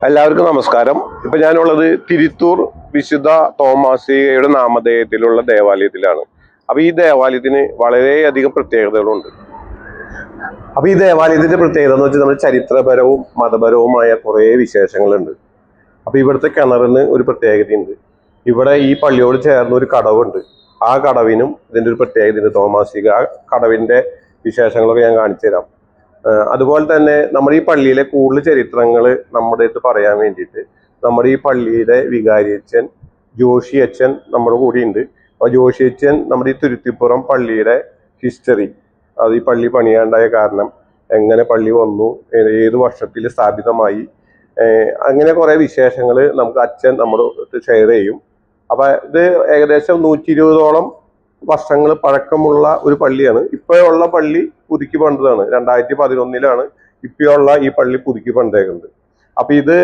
എല്ലാവർക്കും നമസ്കാരം. ഇപ്പൊ ഞാനുള്ളത് തിരുത്തൂർ വിശുദ്ധ തോമാശ്ലീഹയുടെ നാമധേയത്തിലുള്ള ദേവാലയത്തിലാണ്. അപ്പൊ ഈ ദേവാലയത്തിന് വളരെയധികം പ്രത്യേകതകളുണ്ട്. അപ്പൊ ഈ ദേവാലയത്തിന്റെ പ്രത്യേകത എന്ന് വെച്ചാൽ നമ്മൾ ചരിത്രപരവും മതപരവുമായ കുറേ വിശേഷങ്ങളുണ്ട്. അപ്പൊ ഇവിടുത്തെ കിണറിന് ഒരു പ്രത്യേകതയുണ്ട്. ഇവിടെ ഈ പള്ളിയോട് ചേർന്ന് ഒരു കടവുണ്ട്. ആ കടവിനും ഇതിന്റെ ഒരു പ്രത്യേകതയുണ്ട്. തോമാശ്ലീഹ ആ കടവിന്റെ വിശേഷങ്ങളൊക്കെ ഞാൻ കാണിച്ചു തരാം. അതുപോലെ തന്നെ നമ്മുടെ ഈ പള്ളിയിലെ കൂടുതൽ ചരിത്രങ്ങൾ നമ്മുടെ അടുത്ത് പറയാൻ വേണ്ടിയിട്ട് നമ്മുടെ ഈ പള്ളിയുടെ വികാരിയച്ഛൻ ജോഷി അച്ഛൻ നമ്മുടെ കൂടെ ഉണ്ട്. അപ്പോൾ ജോഷി അച്ഛൻ നമ്മുടെ ഈ തുരുത്തിപ്പുറം പള്ളിയുടെ ഹിസ്റ്ററി, അത് ഈ പള്ളി പണിയാണ്ടായ കാരണം, എങ്ങനെ പള്ളി വന്നു, ഏത് വർഷത്തിൽ സ്ഥാപിതമായി, അങ്ങനെ കുറേ വിശേഷങ്ങൾ നമുക്ക് അച്ഛൻ നമ്മുടെ ഷെയർ ചെയ്യും. അപ്പം ഇത് ഏകദേശം 120ഓളം വർഷങ്ങൾ പഴക്കമുള്ള ഒരു പള്ളിയാണ്. ഇപ്പോഴുള്ള പള്ളി പുതുക്കി പണിതാണ്. 2011 ഇപ്പോഴുള്ള ഈ പള്ളി പുതുക്കി പണിതേക്കുന്നത്. അപ്പൊ ഇത്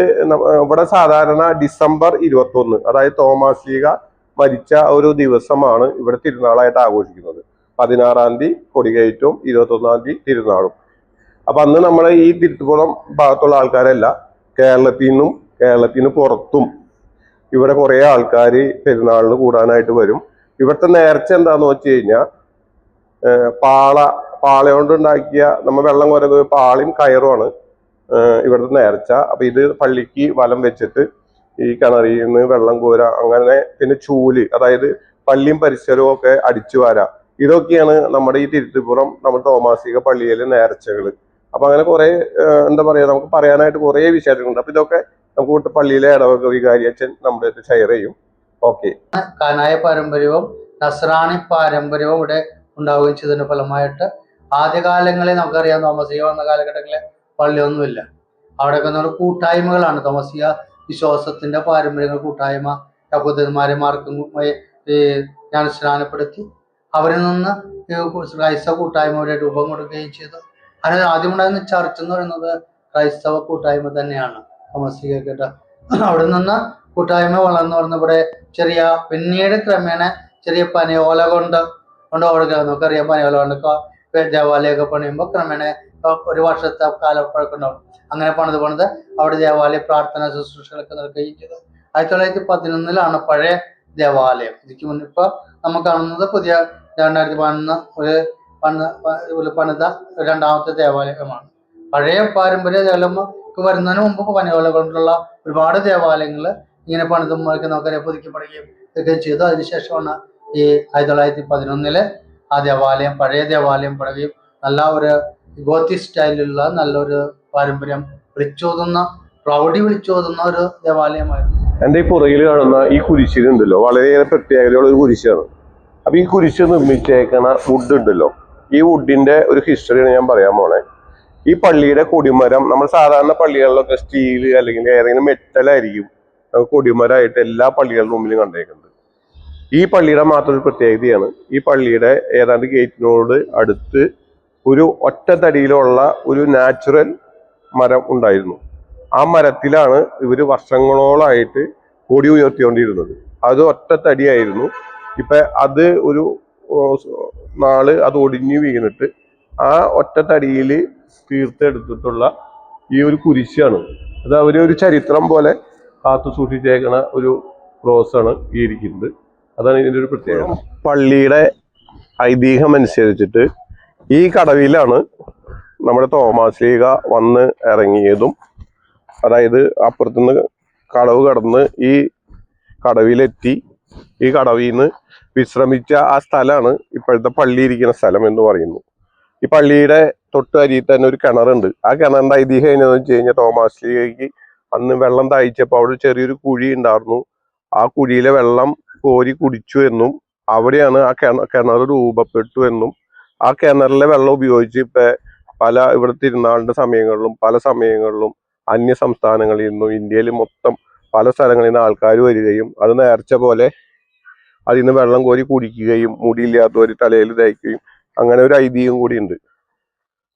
ഇവിടെ സാധാരണ ഡിസംബർ 21, അതായത് തോമാശ്ലീഹ മരിച്ച ഒരു ദിവസമാണ് ഇവിടെ തിരുനാളായിട്ട് ആഘോഷിക്കുന്നത്. 16-ാം തീയതി കൊടികയറ്റവും 21-ാം തീയതി തിരുനാളും. അപ്പൊ അന്ന് നമ്മളെ ഈ തിരുത്തുപുറം ഭാഗത്തുള്ള ആൾക്കാരല്ല, കേരളത്തിന് പുറത്തും ഇവിടെ കുറെ ആൾക്കാർ പെരുന്നാളിന് കൂടാനായിട്ട് വരും. ഇവിടുത്തെ നേർച്ച എന്താന്ന് വെച്ച് കഴിഞ്ഞാൽ പാള കൊണ്ട് ഉണ്ടാക്കിയ നമ്മൾ വെള്ളം കോരുന്ന പാളയും കയറുമാണ് ഇവിടുത്തെ നേർച്ച. അപ്പൊ ഇത് പള്ളിക്ക് വലം വെച്ചിട്ട് ഈ കിണറിൽ നിന്ന് വെള്ളം കോര, അങ്ങനെ പിന്നെ ചൂല്, അതായത് പള്ളിയും പരിസരവും ഒക്കെ അടിച്ചു വാര, ഇതൊക്കെയാണ് നമ്മുടെ ഈ തിരുത്തിപ്പുറം നമ്മുടെ തോമാശ്ലീഹ പള്ളിയിലെ നേർച്ചകൾ. അപ്പൊ അങ്ങനെ കുറെ എന്താ പറയാ, നമുക്ക് പറയാനായിട്ട് കുറെ വിശേഷങ്ങളുണ്ട്. അപ്പൊ ഇതൊക്കെ നമുക്ക് പള്ളിയിലെ ഇടവക വികാരി അച്ഛൻ നമ്മുടെ അടുത്ത് ഷെയർ ചെയ്യും. ഓക്കെ. കാനായ പാരമ്പര്യവും നസ്രാണി പാരമ്പര്യവും ഇവിടെ ഉണ്ടാവുകയും ചെയ്തതിന്റെ ഫലമായിട്ട് ആദ്യകാലങ്ങളിൽ നമുക്കറിയാം തോമസിയ വന്ന കാലഘട്ടങ്ങളിൽ പള്ളിയൊന്നുമില്ല. അവിടെയൊക്കെ നമ്മൾ കൂട്ടായ്മകളാണ്. തോമസിയ വിശ്വാസത്തിന്റെ പാരമ്പര്യങ്ങൾ കൂട്ടായ്മ, യഹൂദന്മാരെ മാർക്കും ഞാൻ സ്നാനപ്പെടുത്തി അവരിൽ നിന്ന് ക്രൈസ്തവ കൂട്ടായ്മയുടെ രൂപം കൊടുക്കുകയും ചെയ്തു. അതിന് ആദ്യമുണ്ടായിരുന്ന ചർച്ച് എന്ന് പറയുന്നത് ക്രൈസ്തവ കൂട്ടായ്മ തന്നെയാണ്. തോമസിയ അവിടെ നിന്ന് കൂട്ടായ്മ വളർന്നു വളർന്ന് ഇവിടെ പിന്നീട് ക്രമേണ ചെറിയ പനയോല കൊണ്ട് ഓടുക. നമുക്കറിയാം, പനയോല കൊണ്ട് ദേവാലയമൊക്കെ പണിയുമ്പോൾ ക്രമേണ ഒരു വർഷത്തെ കാലപ്പഴക്കുണ്ടാവും. അങ്ങനെ പണിത് അവിടെ ദേവാലയ പ്രാർത്ഥന ശുശ്രൂഷകളൊക്കെ നടക്കുകയും ചെയ്തു. 1911 പഴയ ദേവാലയം. ഇതിക്ക് മുന്നേ ഇപ്പൊ നമ്മൾ കാണുന്നത് പുതിയ 2011 പണിത രണ്ടാമത്തെ ദേവാലയമാണ്. പഴയ പാരമ്പര്യ ദേവാലയം വരുന്നതിന് മുമ്പ് പനയോല കൊണ്ടുള്ള ഒരുപാട് ദേവാലയങ്ങൾ ഇങ്ങനെ പണിതും നമുക്കറിയാം പുതുക്കി പണിയുകയും ഒക്കെ ചെയ്തു. അതിനുശേഷമാണ് ഈ 1911 ആ ദേവാലയം, പഴയ ദേവാലയം പണിയുകയും നല്ല ഒരു ഗോത്തിക് സ്റ്റൈലിലുള്ള നല്ലൊരു പാരമ്പര്യം പ്രൗഢി വിളിച്ചോതുന്ന ഒരു ദേവാലയമായിരുന്നു. എൻ്റെ ഈ പുറകിൽ കാണുന്ന ഈ കുരിശിലുണ്ടല്ലോ, വളരെയേറെ പ്രത്യേകതയുള്ള ഒരു കുരിശാണ്. അപ്പൊ ഈ കുരിശ് നിർമ്മിച്ചേക്കണ വുഡ് ഉണ്ടല്ലോ, ഈ വുഡിന്റെ ഒരു ഹിസ്റ്ററിയാണ് ഞാൻ പറയാൻ പോണേ. ഈ പള്ളിയുടെ കൊടിമരം നമ്മൾ സാധാരണ പള്ളികളിലൊക്കെ സ്റ്റീല് അല്ലെങ്കിൽ ഏതെങ്കിലും മെറ്റലായിരിക്കും കൊടിമരമായിട്ട് എല്ലാ പള്ളികളുടെ മുമ്പിലും കണ്ടേക്കുന്നത്. ഈ പള്ളിയുടെ മാത്രം ഒരു പ്രത്യേകതയാണ്, ഈ പള്ളിയുടെ ഏതാണ്ട് ഗേറ്റിനോട് അടുത്ത് ഒരു ഒറ്റ തടിയിലുള്ള ഒരു നാച്ചുറൽ മരം ഉണ്ടായിരുന്നു. ആ മരത്തിലാണ് ഇവർ വർഷങ്ങളോളായിട്ട് കൊടി ഉയർത്തിക്കൊണ്ടിരുന്നത്. അത് ഒറ്റ തടിയായിരുന്നു. ഇപ്പൊ അത് ഒരു നാള് അത് ഒടിഞ്ഞു വീണിട്ട് ആ ഒറ്റ തടിയിൽ തീർത്തെടുത്തിട്ടുള്ള ഈ ഒരു കുരിശാണ്. അത് ഒരു ചരിത്രം പോലെ കാത്തു സൂക്ഷിച്ചേക്കണ ഒരു ക്രോസാണ് ഈ ഇരിക്കുന്നത്. അതാണ് ഇതിൻ്റെ ഒരു പ്രത്യേകത. പള്ളിയുടെ ഐതിഹ്യം അനുസരിച്ചിട്ട് ഈ കടവിലാണ് നമ്മുടെ തോമാശ്ലീഹ വന്ന് ഇറങ്ങിയതും, അതായത് അപ്പുറത്തുനിന്ന് കടവ് കടന്ന് ഈ കടവിലെത്തി ഈ കടവിൽ നിന്ന് വിശ്രമിച്ച ആ സ്ഥലമാണ് ഇപ്പോഴത്തെ പള്ളി ഇരിക്കുന്ന സ്ഥലം എന്ന് പറയുന്നു. ഈ പള്ളിയുടെ തൊട്ട് അരിയിൽ തന്നെ ഒരു കിണറുണ്ട്. ആ കിണറിന്റെ ഐതിഹ്യം എന്നു വെച്ച് കഴിഞ്ഞാൽ തോമാശ്ലീഹയ്ക്ക് അന്ന് വെള്ളം ദാഹിച്ചപ്പോൾ അവിടെ ചെറിയൊരു കുഴി ഉണ്ടായിരുന്നു. ആ കുഴിയിലെ വെള്ളം കോരി കുടിച്ചു എന്നും അവിടെയാണ് ആ കിണർ രൂപപ്പെട്ടു എന്നും ആ കിണറിലെ വെള്ളം ഉപയോഗിച്ച് ഇവിടെ തിരുനാളിന്റെ സമയങ്ങളിലും പല സമയങ്ങളിലും അന്യ സംസ്ഥാനങ്ങളിൽ നിന്നും ഇന്ത്യയിൽ മൊത്തം പല സ്ഥലങ്ങളിൽ നിന്ന് ആൾക്കാർ വരികയും അത് നേർച്ച പോലെ അതിൽ നിന്ന് വെള്ളം കോരി കുടിക്കുകയും മുടിയില്ലാത്തവർ തലയിൽ തേക്കുകയും അങ്ങനെ ഒരു ഐതിഹ്യം കൂടി ഉണ്ട്.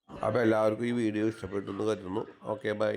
അപ്പോൾ എല്ലാവർക്കും ഈ വീഡിയോ ഇഷ്ടപ്പെട്ടു എന്ന് കരുതുന്നു. Okay, by.